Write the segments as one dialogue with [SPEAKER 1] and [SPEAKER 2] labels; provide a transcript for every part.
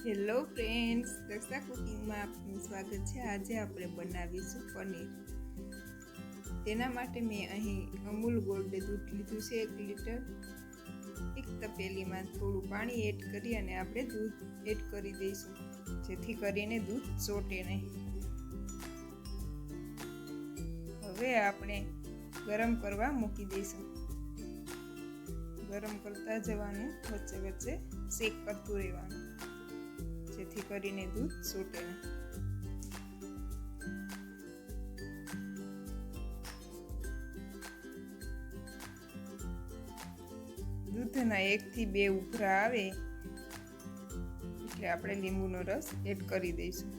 [SPEAKER 1] Hello friends, Daksha કુકિંગમાં આપનું સ્વાગત છે। આજે આપણે બનાવીશું પનીર। તેના માટે મેં અહીં અમૂલ ગોલ્ડ દૂધ લીધું છે 1 લીટર। એક તપેલીમાં થોડું પાણી એડ કરી અને આપણે દૂધ એડ કરી દઈશું, જેથી કરીને દૂધ ચોટે નહીં। હવે આપણે ગરમ કરવા મૂકી દઈશું। ગરમ કરતા જવાનું, વચ્ચે વચ્ચે શેક કરતું રહેવાનું, જેથી કરીને દૂધ છૂટે નહીં। દૂધના 1 થી 2 ઉભરા આવે એટલે આપણે લીંબુનો રસ એડ કરી દઈશું।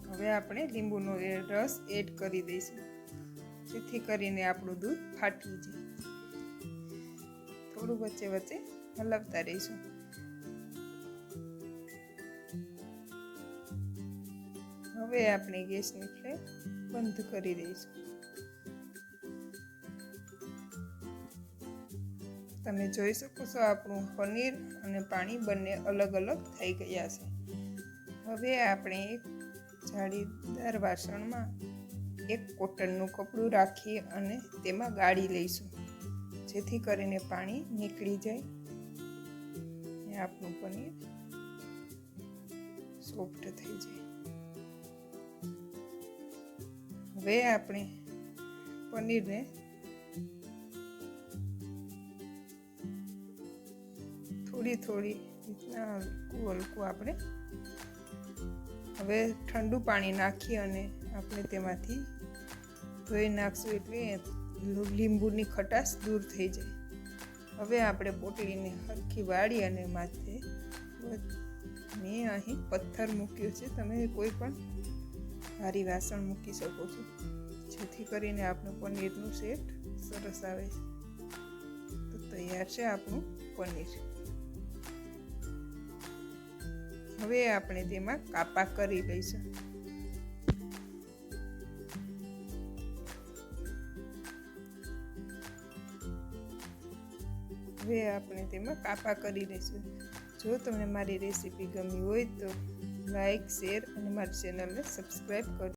[SPEAKER 1] હવે આપણે લીંબુનો રસ એડ કરી દઈશું, જેથી કરીને આપણું દૂધ ફાટી જાય। થોડું વચ્ચે વચ્ચે હલાવતા રહીશું। હવે આપણે ગેસની ફ્લેમ બંધ કરી દઈશું। તમે જોઈ શકો છો આપણું પનીર અને પાણી બંને અલગ અલગ થઈ ગયા છે। હવે આપણે એક જાળીદાર વાસણમાં એક કોટનનું કપડું રાખી અને તેમાં ગાળી લઈશું, જેથી કરીને પાણી નીકળી જાય અને આપણું પનીર સોફ્ટ થઈ જાય। હવે આપણે પનીરને થોડી થોડી રીતના હલકું હલકું આપણે હવે ઠંડુ પાણી નાખી અને આપણે તેમાંથી ધોઈ નાખશું, એટલે લીંબુની ખટાશ દૂર થઈ જાય। હવે આપણે પોટલીને હરખી વાળી અને માથે મેં અહીં પથ્થર મૂક્યો છે, તમે કોઈ પણ ભારી વાસણ મૂકી શકો છો, જેથી કરીને આપણું પનીરનું સેટ સરસ આવે છે। તો તૈયાર છે આપણું પનીર। હવે આપણે તેમાં કાપા કરી લઈશું। હવે આપણે તેમાં કાપા કરી લઈશું। જો તમને મારી રેસીપી ગમી હોય તો લાઈક, શેર અને મારી ચેનલને સબસ્ક્રાઈબ કરજો।